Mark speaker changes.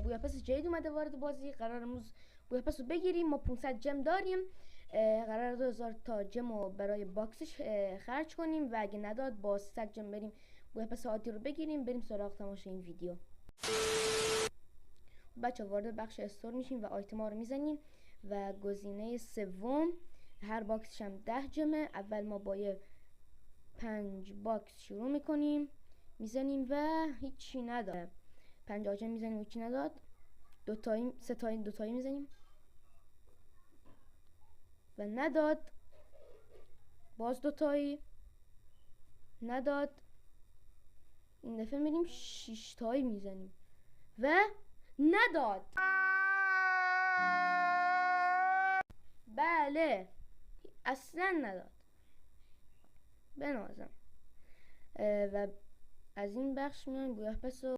Speaker 1: بویاپس جدید اومده وارد بازی. قرار امروز بویاپس رو بگیریم. ما 500 جم داریم. قرار 2000 تا جم رو برای باکسش خرج کنیم و اگه نداد با 300 جم بریم بویاپس عادی رو بگیریم. بریم سراغ تماشای این ویدیو. بچه وارد بخش استور میشیم و آیتم ها رو میزنیم و گزینه سوم هر باکسش هم 10 جمه. اول ما با یه 5 باکس شروع میکنیم، میزنیم و هیچی نداد. 50 جم میزنیم و هیچی نداد. دوتایی میزنیم و نداد. باز دوتایی نداد. این دفعه میریم 6 تایی میزنیم و نداد. بله اصلا نداد. بنازم و از این بخش میایم بویاپس رو